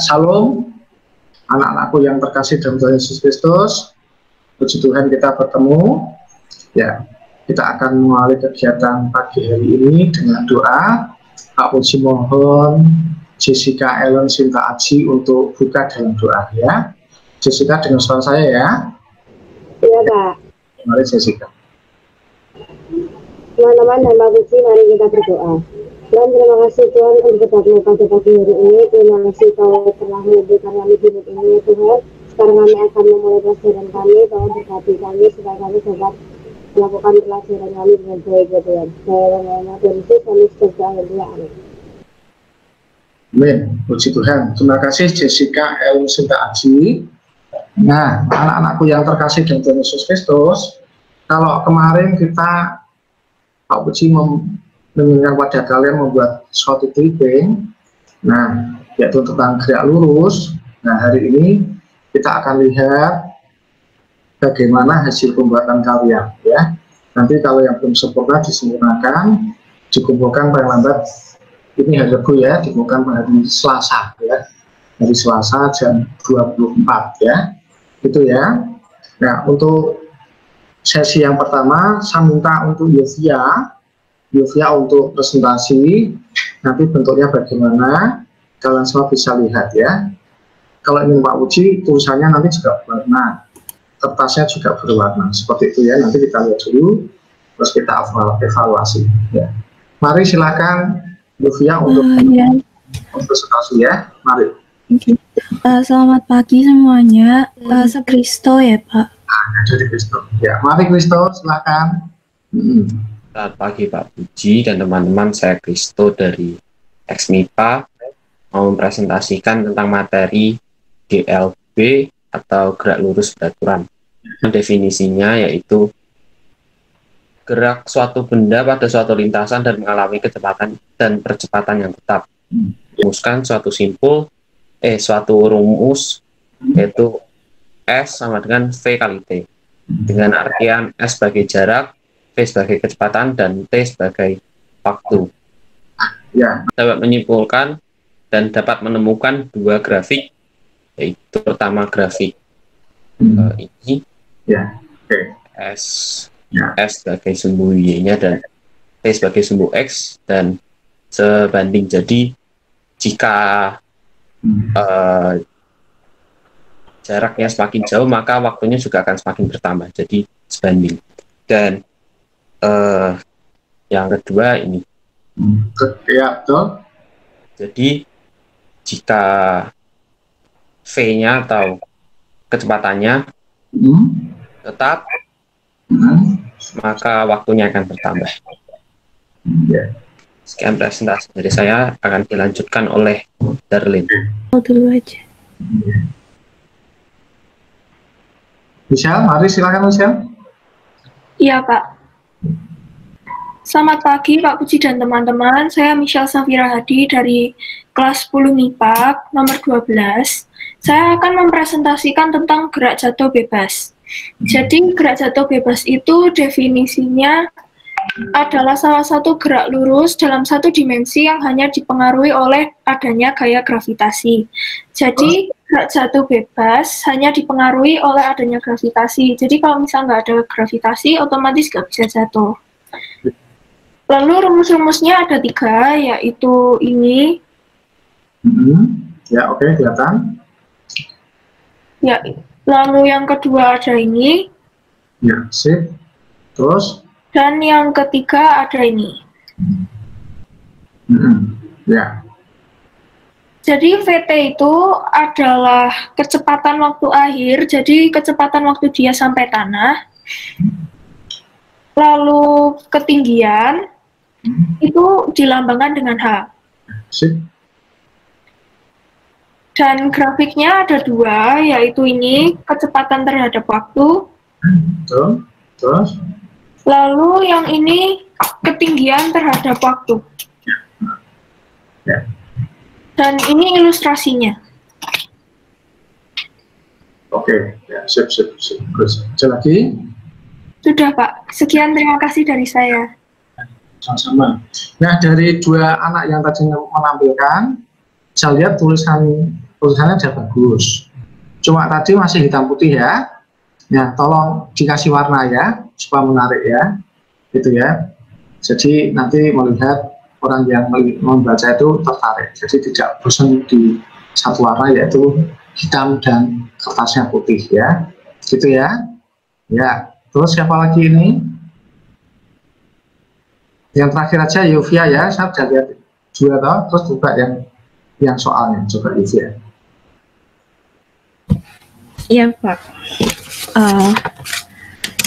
Salam, anak-anakku yang terkasih dalam Tuhan Yesus Kristus. Puji Tuhan kita bertemu. Ya, kita akan mulai kegiatan pagi hari ini dengan doa. Pak Puji mohon Jessica Ellen Sinta Aji untuk buka dalam doa ya. Jessica dengar suara saya ya. Iya Pak. Mari Jessica. Teman-teman dan Pak Puji, mari kita berdoa. Tuhan, terima kasih Tuhan untuk berkatmu pada pagi hari ini. Terima kasih Kau telah memberikan kami hidup ini Tuhan. Sekarang kami akan memulai pelajaran kami. Tuhan berkati kami supaya kami dapat melakukan pelajaran kami dengan baik ya Tuhan. Dalam nama Tuhan Yesus kami berdoa. Amin. Amin. Puji Tuhan. Terima kasih Jessica Ellen Sinta Aji. Nah, anak-anakku yang terkasih dalam Tuhan Yesus Kristus, kalau kemarin kita Pak Puji menginginkan pada kalian membuat suatu clipping, nah yaitu tentang gerak lurus. Nah hari ini kita akan lihat bagaimana hasil pembuatan kalian ya. Nanti kalau yang belum sempurna disempurnakan, dikumpulkan paling lambat ini hari Rabu ya, dikumpulkan hari Selasa ya, hari Selasa jam 24 ya, itu ya. Nah untuk sesi yang pertama saya minta untuk Yovia untuk presentasi, nanti bentuknya bagaimana, kalian semua bisa lihat ya. Kalau ingin Pak Puji, tulisannya nanti juga berwarna, kertasnya juga berwarna, seperti itu ya. Nanti kita lihat dulu, terus kita evaluasi ya. Mari silakan Yovia untuk presentasi ya, mari. Selamat pagi semuanya, Kristo ya Pak. Jadi Kristo, ya mari Kristo silakan. Selamat pagi Pak Puji dan teman-teman, saya Kristo dari Ex-MIPA mau mempresentasikan tentang materi GLB atau gerak lurus beraturan. Definisinya yaitu gerak suatu benda pada suatu lintasan dan mengalami kecepatan dan percepatan yang tetap. Rumuskan suatu rumus yaitu S sama dengan V kali T dengan artian S sebagai jarak, V sebagai kecepatan, dan T sebagai waktu. Ya. Dapat menyimpulkan dan dapat menemukan dua grafik, yaitu pertama grafik ini, ya. S sebagai sumbu Y-nya dan T sebagai sumbu X, dan sebanding. Jadi jika jaraknya semakin jauh, maka waktunya juga akan semakin bertambah, jadi sebanding. Dan yang kedua ini, ya betul. Jadi jika V-nya atau kecepatannya tetap, maka waktunya akan bertambah. Sekian presentasi dari saya, akan dilanjutkan oleh Darlin. Dulu aja. Michelle, mari silakan Michelle. Iya Pak. Selamat pagi Pak Puji dan teman-teman, saya Michelle Safira Hadi dari kelas 10 MIPA nomor 12. Saya akan mempresentasikan tentang gerak jatuh bebas. Jadi gerak jatuh bebas itu definisinya adalah salah satu gerak lurus dalam satu dimensi yang hanya dipengaruhi oleh adanya gaya gravitasi. Jadi gerak jatuh bebas hanya dipengaruhi oleh adanya gravitasi. Jadi kalau misalnya nggak ada gravitasi, otomatis nggak bisa jatuh. Lalu rumus-rumusnya ada 3, yaitu ini. Ya, oke, kelihatan. Ya, lalu yang kedua ada ini. Ya, sip. Terus? Dan yang ketiga ada ini. Ya. Jadi VT itu adalah kecepatan waktu akhir, jadi kecepatan waktu dia sampai tanah. Lalu ketinggian itu dilambangkan dengan H. Sip. Dan grafiknya ada 2, yaitu ini kecepatan terhadap waktu. Betul. Terus? Lalu yang ini ketinggian terhadap waktu. Ya. Dan ini ilustrasinya. Oke, ya, sip. Terus, lagi? Sudah Pak, sekian, terima kasih dari saya. Sama-sama. Nah, dari 2 anak yang tadi menampilkan, saya lihat tulisan tulisannya sudah bagus. Cuma tadi masih hitam putih ya. Ya, tolong dikasih warna ya, supaya menarik ya. Gitu ya. Jadi nanti melihat orang yang membaca itu tertarik. Jadi tidak bosan di satu warna, yaitu hitam dan kertasnya putih ya. Gitu ya. Ya, terus siapa lagi ini? Yang terakhir aja Yovia ya, saya sudah lihat dua toh, terus juga yang soalnya coba Yovia. Iya Pak.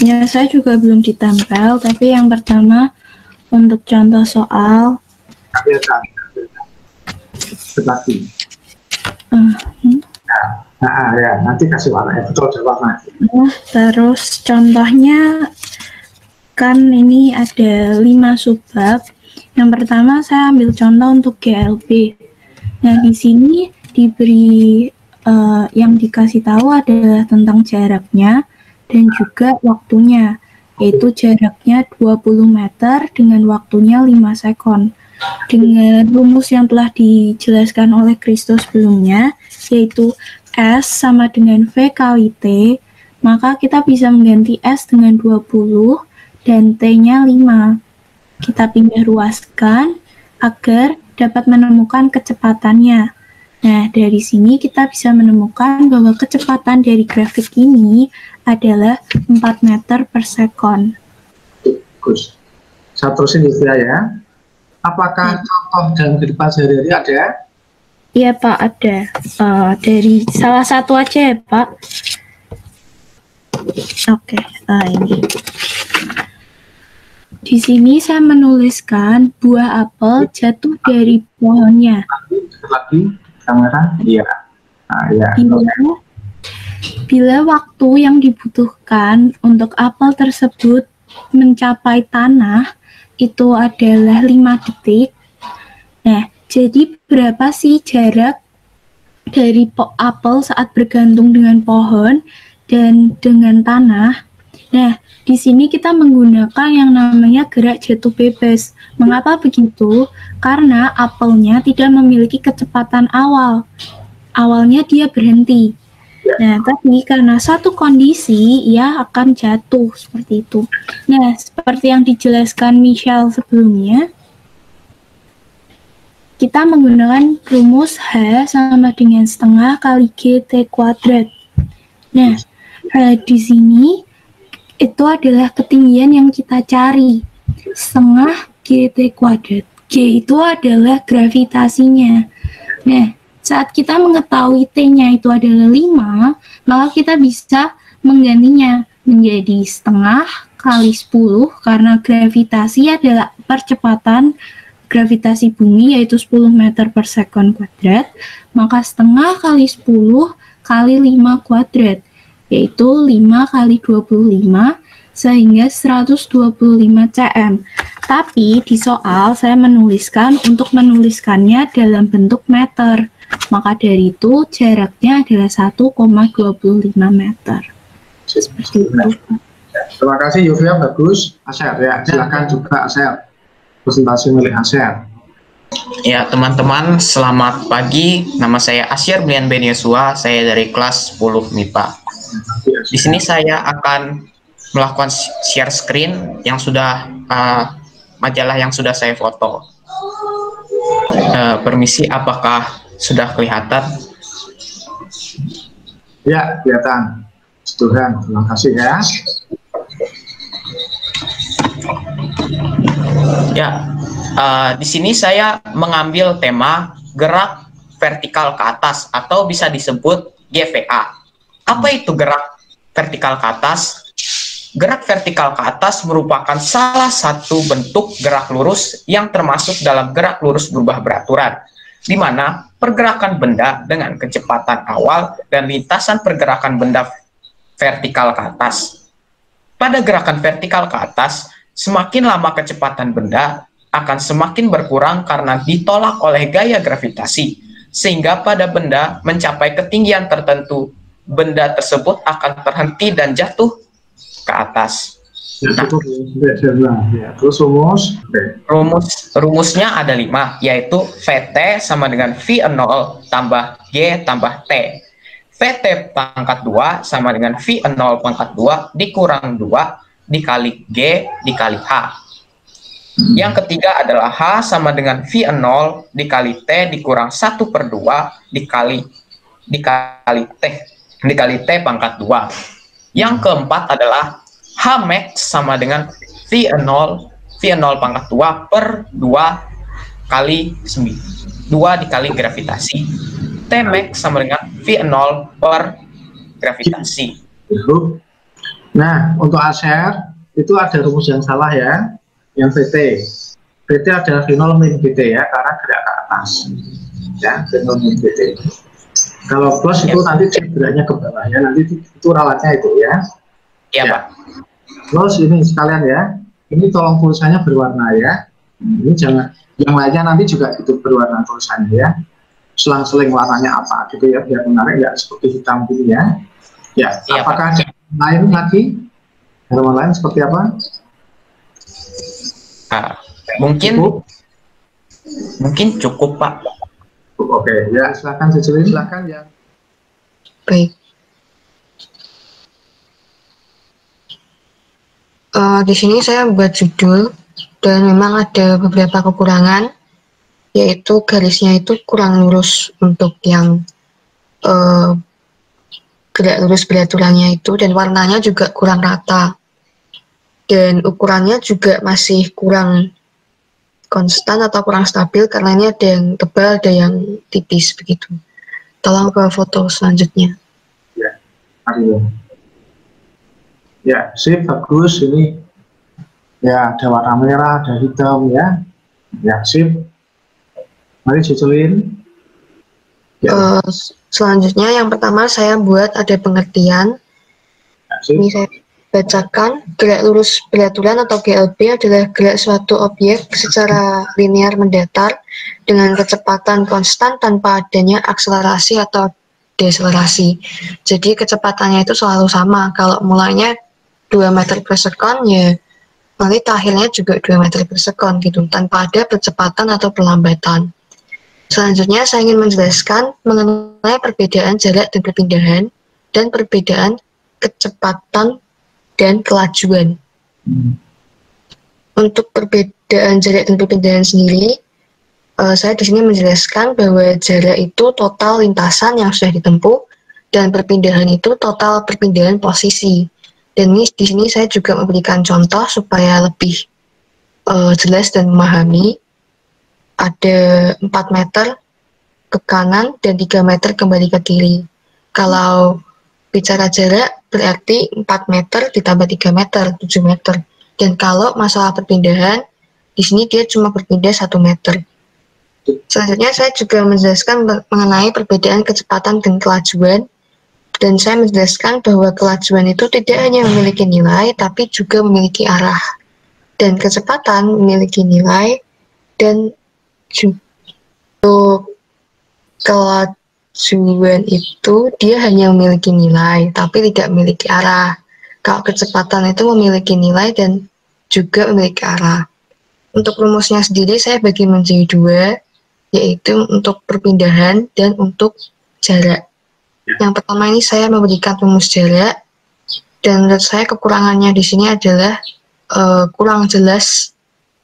Ya saya juga belum ditempel, tapi yang pertama untuk contoh soal. Lagi. Ya, nanti kasih warna, betul ada warna. Terus contohnya kan ini ada 5 subbab. Yang pertama saya ambil contoh untuk GLB. Nah di sini diberi yang dikasih tahu adalah tentang jaraknya dan juga waktunya, yaitu jaraknya 20 meter dengan waktunya 5 sekon. Dengan rumus yang telah dijelaskan oleh Kristo sebelumnya, yaitu S sama dengan V kali T, maka kita bisa mengganti S dengan 20 dan T-nya 5. Kita pindah ruaskan agar dapat menemukan kecepatannya. Nah, dari sini kita bisa menemukan bahwa kecepatan dari grafik ini adalah 4 meter per sekon. Bagus. Saya terusin ya. Apakah contoh dalam kehidupan sehari-hari ada? Iya Pak, ada. Dari salah satu aja ya Pak. Oke, ini. Di sini saya menuliskan buah apel jatuh dari pohonnya. Lagi kamera? Iya. Ya. Bila waktu yang dibutuhkan untuk apel tersebut mencapai tanah itu adalah 5 detik. Nah, jadi berapa sih jarak dari apel saat bergantung dengan pohon dan dengan tanah? Nah, di sini kita menggunakan yang namanya gerak jatuh bebas. Mengapa begitu? Karena apelnya tidak memiliki kecepatan awal. Awalnya dia berhenti. Nah, tapi karena satu kondisi, ia akan jatuh seperti itu. Nah, seperti yang dijelaskan Michelle sebelumnya, kita menggunakan rumus H sama dengan setengah kali GT kuadrat. Nah, di sini itu adalah ketinggian yang kita cari. Setengah GT kuadrat. G itu adalah gravitasinya. Nah, saat kita mengetahui T-nya itu adalah 5, maka kita bisa menggantinya menjadi setengah kali 10, karena gravitasi adalah percepatan gravitasi bumi, yaitu 10 meter per sekon kuadrat, maka setengah kali 10 kali 5 kuadrat, yaitu 5 kali 25, sehingga 125 cm. Tapi di soal saya menuliskan untuk menuliskannya dalam bentuk meter. Maka dari itu jaraknya adalah 1,25 meter. Seperti itu. Terima kasih Yovia, bagus. Asher ya, silakan juga Asher. Presentasi milik Asher. Ya teman-teman, selamat pagi. Nama saya Asyer Brian Ben Yosua. Saya dari kelas 10 MIPA. Di sini saya akan melakukan share screen yang sudah majalah yang sudah saya foto. Permisi, apakah sudah kelihatan? Ya, kelihatan. Tuhan, terima kasih ya. Ya, di sini saya mengambil tema gerak vertikal ke atas atau bisa disebut GVA. Apa itu gerak vertikal ke atas? Gerak vertikal ke atas merupakan salah satu bentuk gerak lurus yang termasuk dalam gerak lurus berubah beraturan, di mana pergerakan benda dengan kecepatan awal dan lintasan pergerakan benda vertikal ke atas. Pada gerakan vertikal ke atas, semakin lama kecepatan benda akan semakin berkurang karena ditolak oleh gaya gravitasi, sehingga pada benda mencapai ketinggian tertentu, benda tersebut akan terhenti dan jatuh ke atas. Ya, Nah, cukup ya. Terus rumus. Oke. rumusnya ada 5, yaitu VT sama dengan V0 tambah G tambah T. VT pangkat 2 sama dengan V0 pangkat 2 dikurang 2 dikali G dikali H. Yang ketiga adalah H sama dengan V0 dikali T dikurang 1/2 dikali T pangkat 2. Yang keempat adalah H max sama dengan V0 pangkat 2 per 2 kali 2 dikali gravitasi. T max sama dengan V0 per gravitasi. Nah, untuk ASR itu ada rumus yang salah ya, yang VT. VT adalah V0 min VT ya, karena gerak ke atas. Ya, V0 min VT. Kalau plus itu nanti geraknya ke bawah ya, nanti itu ralatnya itu ya. Iya, Pak. Terus ini sekalian ya, ini tolong tulisannya berwarna ya. Ini jangan, yang lainnya nanti juga itu berwarna tulisannya ya. Selang-seling warnanya apa gitu ya, biar menarik, nggak seperti hitam gini ya. Ya, Iya, apakah ada lain lagi? Halaman lain seperti apa? Mungkin cukup, Pak. Oke, ya silakan Cecilin, silakan ya. Baik. Di sini saya buat judul dan memang ada beberapa kekurangan, yaitu garisnya itu kurang lurus untuk yang gerak lurus beraturannya itu, dan warnanya juga kurang rata, dan ukurannya juga masih kurang konstan atau kurang stabil karena ini ada yang tebal, ada yang tipis begitu. Tolong ke foto selanjutnya. Ya, ayo. Ya, sip, bagus ini. Ya, ada warna merah, ada hitam ya. Ya, sip. Mari Cecilin. Ya. Selanjutnya yang pertama saya buat ada pengertian. Ya, sip. Ini saya bacakan. Gerak lurus beraturan atau GLB adalah gerak suatu objek secara linear mendatar dengan kecepatan konstan tanpa adanya akselerasi atau deselerasi. Jadi kecepatannya itu selalu sama. Kalau mulanya 2 meter per sekon, ya nanti akhirnya juga 2 meter per sekon gitu, tanpa ada percepatan atau perlambatan. Selanjutnya saya ingin menjelaskan mengenai perbedaan jarak dan perpindahan dan perbedaan kecepatan dan kelajuan. Untuk perbedaan jarak dan perpindahan sendiri, saya di sini menjelaskan bahwa jarak itu total lintasan yang sudah ditempuh dan perpindahan itu total perpindahan posisi. Dan ini di sini saya juga memberikan contoh supaya lebih jelas dan memahami. Ada 4 meter ke kanan dan 3 meter kembali ke kiri. Kalau bicara jarak berarti 4 meter ditambah 3 meter, 7 meter. Dan kalau masalah perpindahan, di sini dia cuma berpindah 1 meter. Selanjutnya saya juga menjelaskan mengenai perbedaan kecepatan dan kelajuan. Dan saya menjelaskan bahwa kelajuan itu tidak hanya memiliki nilai, tapi juga memiliki arah. Dan kecepatan memiliki nilai, dan untuk kelajuan itu dia hanya memiliki nilai, tapi tidak memiliki arah. Kalau kecepatan itu memiliki nilai dan juga memiliki arah. Untuk rumusnya sendiri saya bagi menjadi 2, yaitu untuk perpindahan dan untuk jarak. Yang pertama ini saya memberikan rumus jarak, dan menurut saya kekurangannya di sini adalah kurang jelas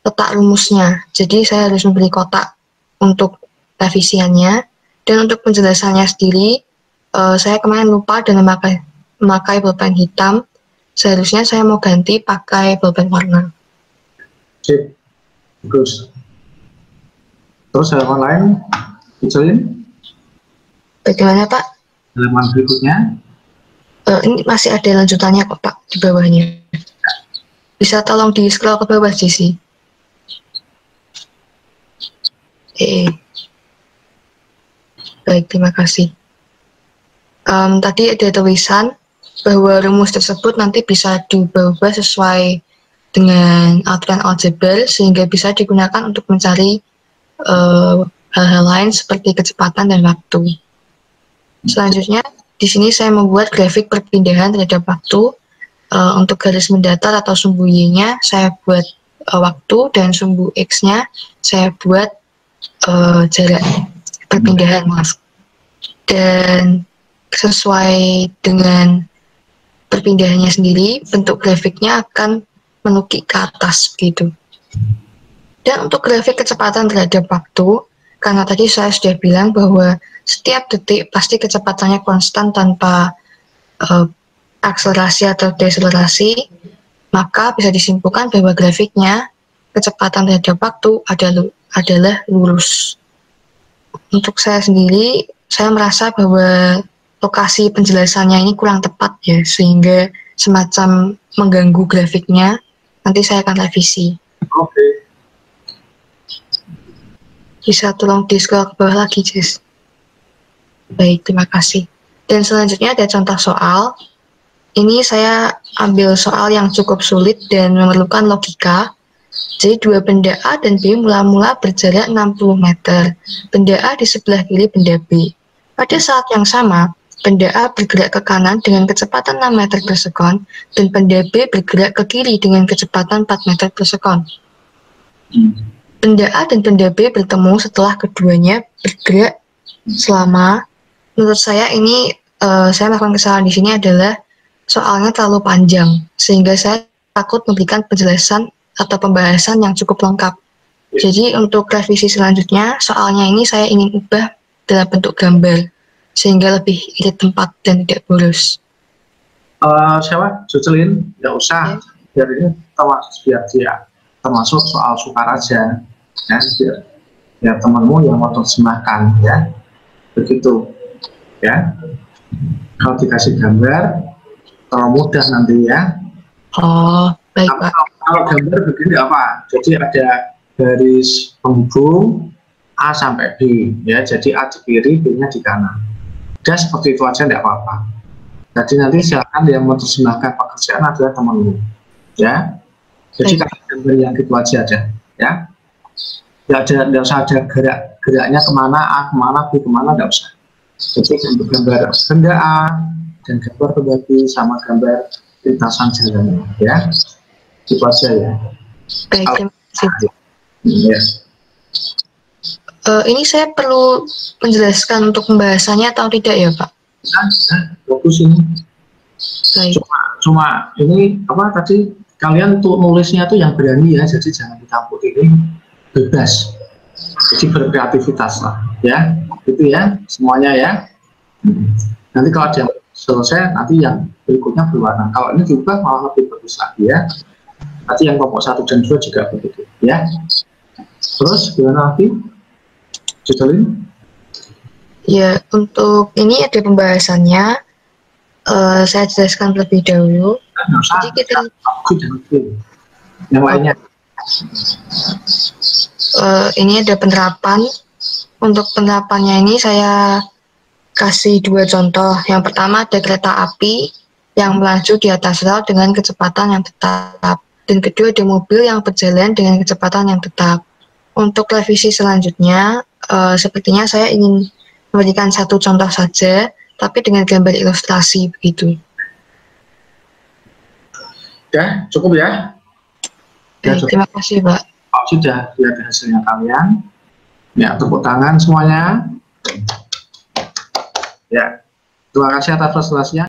letak rumusnya. Jadi saya harus memberi kotak untuk revisiannya, dan untuk penjelasannya sendiri saya kemarin lupa dan memakai pulpen hitam. Seharusnya saya mau ganti pakai pulpen warna. Sip, bagus. Terus halaman lain, Cecilin. Bagaimana Pak? Halaman berikutnya. Ini masih ada lanjutannya kok Pak di bawahnya. Bisa tolong di scroll ke bawah Jesse. Baik, terima kasih. Tadi ada tulisan bahwa rumus tersebut nanti bisa diubah-ubah sesuai dengan aturan aljabar sehingga bisa digunakan untuk mencari hal-hal lain seperti kecepatan dan waktu. Selanjutnya, di sini saya membuat grafik perpindahan terhadap waktu. untuk garis mendatar atau sumbu Y-nya saya buat waktu, dan sumbu X-nya saya buat jarak perpindahan, maaf. Dan sesuai dengan perpindahannya sendiri, bentuk grafiknya akan menukik ke atas begitu. Dan untuk grafik kecepatan terhadap waktu, karena tadi saya sudah bilang bahwa setiap detik pasti kecepatannya konstan tanpa akselerasi atau deselerasi, maka bisa disimpulkan bahwa grafiknya kecepatan terhadap waktu adalah lurus. Untuk saya sendiri, saya merasa bahwa lokasi penjelasannya ini kurang tepat ya, sehingga semacam mengganggu grafiknya. Nanti saya akan revisi. Oke. Bisa tolong di-scroll ke bawah lagi, Jess. Baik, terima kasih. Dan selanjutnya ada contoh soal. Ini saya ambil soal yang cukup sulit dan memerlukan logika. Jadi dua benda A dan B mula-mula berjarak 60 meter. Benda A di sebelah kiri benda B. Pada saat yang sama, benda A bergerak ke kanan dengan kecepatan 6 meter per sekon, dan benda B bergerak ke kiri dengan kecepatan 4 meter per sekon. Benda A dan benda B bertemu setelah keduanya bergerak selama, menurut saya ini, saya melakukan kesalahan di sini adalah soalnya terlalu panjang, sehingga saya takut memberikan penjelasan atau pembahasan yang cukup lengkap. Jadi untuk revisi selanjutnya, soalnya ini saya ingin ubah dalam bentuk gambar, sehingga lebih irit tempat dan tidak boros. Siapa? Jocelyn? Nggak usah. Biar ini biar dia termasuk soal sukar aja. Ya, biar temanmu yang mau terjemahkan, ya. Begitu. Ya. Kalau dikasih gambar, terlalu mudah nanti ya. Oh, baik Pak. Kalau gambar begini apa? Jadi ada garis penghubung A sampai B, ya. Jadi A di kiri, B-nya di kanan. Udah seperti itu aja, tidak apa-apa. Jadi nanti silakan yang menerjemahkan pekerjaan adalah temanmu, ya. Jadi kalau gambar yang gitu aja, ya. Tidak usah ada geraknya kemana, A kemana, B kemana, tidak usah. Jadi untuk gambar benda A dan gambar benda B sama gambar lintasan jalan, ya. Itu aja ya. Baik, terima kasih. Ya. Ini saya perlu menjelaskan untuk pembahasannya atau tidak ya Pak? Bagus ini. Baik. Cuma ini apa tadi, kalian tuh nulisnya tuh yang berani ya, jadi jangan ditampuk, ini bebas, jadi berkreativitas lah ya, gitu ya semuanya ya. Nanti kalau ada yang selesai, nanti yang berikutnya berwarna. Kalau ini diubah malah lebih bagus lagi ya. Nanti yang kelompok 1 dan 2 juga begitu ya. Terus gimana lagi, Jocelyn? Ya, untuk ini ada pembahasannya. Saya jelaskan terlebih dahulu. Jadi kita yang lainnya. Ini ada penerapan. Untuk penerapannya ini saya kasih 2 contoh. Yang pertama ada kereta api yang melaju di atas rel dengan kecepatan yang tetap. Dan kedua ada mobil yang berjalan dengan kecepatan yang tetap. Untuk revisi selanjutnya, sepertinya saya ingin memberikan 1 contoh saja, tapi dengan gambar ilustrasi begitu. Ya, cukup ya. Baik, terima kasih Pak. Sudah lihat hasilnya kalian. Ya, tepuk tangan semuanya. Ya, terima kasih atas presentasinya.